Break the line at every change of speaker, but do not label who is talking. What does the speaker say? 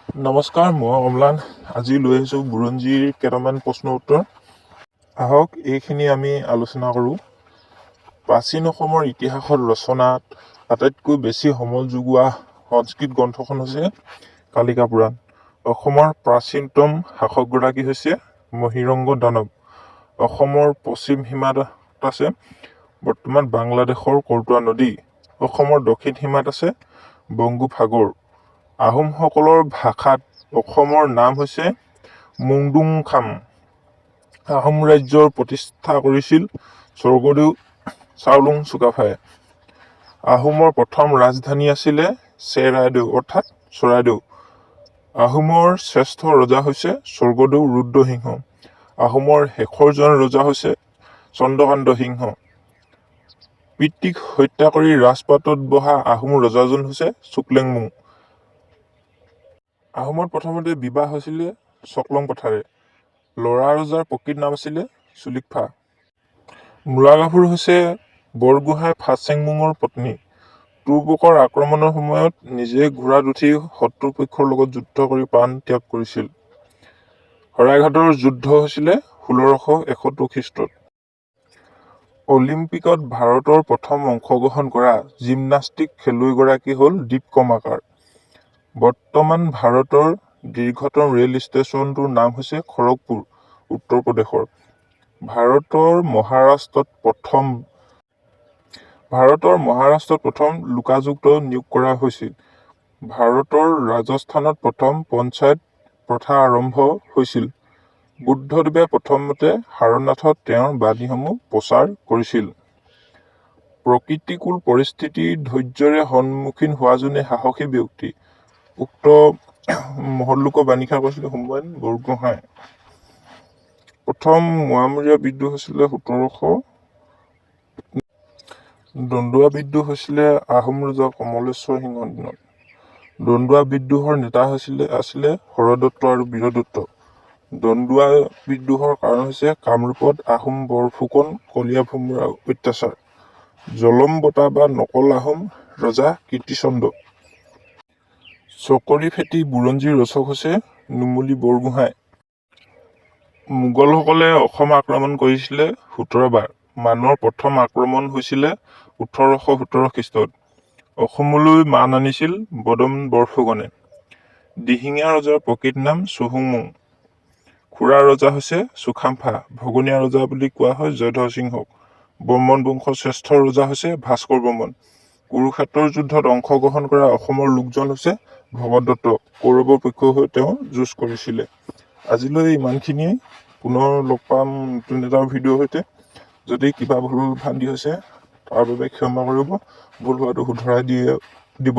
নমস্কাৰ, মই অম্লান। আজি লৈ আহিছোঁ বুৰঞ্জীৰ কেইটামান প্ৰশ্ন উত্তৰ। আহক এইখিনি আমি আলোচনা কৰোঁ। প্ৰাচীন অসমৰ ইতিহাসৰ ৰচনাত আটাইতকৈ বেছি সমল যোগোৱা সংস্কৃত গ্ৰন্থখন হৈছে কালিকা পুৰাণ। অসমৰ প্ৰাচীনতম শাসকগৰাকী হৈছে মহীৰংগ দানৱ। অসমৰ পশ্চিম সীমাত আছে বৰ্তমান বাংলাদেশৰ কৰতোৱা নদী। অসমৰ দক্ষিণ সীমাত আছে বংগোপসাগৰ। আহোমসকলৰ ভাষাত অসমৰ নাম হৈছে মুংডুংখাম। আহোম ৰাজ্যৰ প্ৰতিষ্ঠা কৰিছিল স্বৰ্গদেউ চাওলুং চুকাফাই। আহোমৰ প্ৰথম ৰাজধানী আছিলে চেৰাইদেউ অৰ্থাৎ চৰাইদেউ। আহোমৰ শ্ৰেষ্ঠ ৰজা হৈছে স্বৰ্গদেউ ৰুদ্ৰসিংহ। আহোমৰ শেষৰজন ৰজা হৈছে চন্দ্ৰকান্ত সিংহ। পিতৃক হত্যা কৰি ৰাজপাটত বহা আহোম ৰজাজন হৈছে চুকলেংমুং। আহোমত প্ৰথমতে বিবাহ হৈছিলে চকলং পথাৰে। ল'ৰা ৰজাৰ প্ৰকৃত নাম আছিলে চুলিকফা। মূলাগাভৰু হৈছে বৰগোহাঁই ফাটচেংমুঙৰ পত্নী। তুৰ্বকৰ আক্ৰমণৰ সময়ত নিজে ঘোঁৰাত উঠি শত্ৰুপক্ষৰ লগত যুদ্ধ কৰি প্ৰাণ ত্যাগ কৰিছিল। শৰাইঘাটৰ যুদ্ধ হৈছিলে 1671 খ্ৰীষ্টত। অলিম্পিকত ভাৰতৰ প্ৰথম অংশগ্ৰহণ কৰা জিমনাষ্টিক খেলুৱৈগৰাকী হ'ল দীপ কৰ্মাকাৰ। বৰ্তমান ভাৰতৰ দীৰ্ঘতম ৰেল ষ্টেচনটোৰ নাম হৈছে খড়গপুৰ, উত্তৰ প্ৰদেশৰ। ভাৰতৰ মহাৰাষ্ট্ৰত প্ৰথম লোকাযুক্ত নিয়োগ কৰা হৈছিল। ভাৰতৰ ৰাজস্থানত প্ৰথম পঞ্চায়ত প্ৰথা আৰম্ভ হৈছিল। বুদ্ধদেৱে প্ৰথমতে সাৰনাথত তেওঁৰ বাণীসমূহ প্ৰচাৰ কৰিছিল। প্ৰতিকূল পৰিস্থিতিৰ ধৈৰ্য্যৰে সন্মুখীন হোৱাজনেই সাহসী ব্যক্তি। উক্ত মহৎলোকৰ বাণীষাৰ কৈছিলে হোমেন বৰগোহাঁই। প্ৰথম মোৱামৰীয়া বিদ্ৰোহ হৈছিলে 1700। দন্দুৱা বিদ্ৰোহ হৈছিলে আহোম ৰজা কমলেশ্বৰ সিংহৰ দিনত। দন্দুৱা বিদ্ৰোহৰ নেতা আছিলে হৰদত্ত আৰু বীৰদত্ত। দন্দুৱা বিদ্ৰোহৰ কাৰণ হৈছে কামৰূপত আহোম বৰফুকন কলীয়া ভোমোৰাৰ অত্যাচাৰ। জলম বঁটা বা নকল আহোম ৰজা কীৰ্তিচন্দ্ৰ। চকৰি ফেঁটী বুৰঞ্জীৰ ৰচক হৈছে নুমলী বৰগোহাঁই। মোগলসকলে অসম আক্ৰমণ কৰিছিলে 17 বাৰ। মানৰ প্ৰথম আক্ৰমণ হৈছিলে 1817 খ্ৰীষ্টত। অসমলৈ মান আনিছিল বদন বৰফুকনে। দিহিঙীয়া ৰজাৰ প্ৰকৃত নাম চুহুংমুং। খুৰা ৰজা হৈছে চুকাফা। ভগনীয়া ৰজা বুলি কোৱা হয় জয়ধ্বজ সিংহক। বৰ্মন বংশৰ শ্ৰেষ্ঠ ৰজা হৈছে ভাস্কৰ বৰ্মন। কুৰুক্ষেত্ৰৰ যুদ্ধত অংশগ্ৰহণ কৰা অসমৰ লোকজন হৈছে ভগদত্ত। কৌৰৱৰ পক্ষৰ হৈ তেওঁ যুঁজ কৰিছিলে। আজিলৈ ইমানখিনিয়ে। পুনৰ লগ পাম নতুন এটা ভিডিঅ'ৰ সৈতে। যদি কিবা ভুল ভ্ৰান্তি হৈছে তাৰ বাবে ক্ষমা কৰিব। ভুল হোৱাটো শুধৰাই দিব।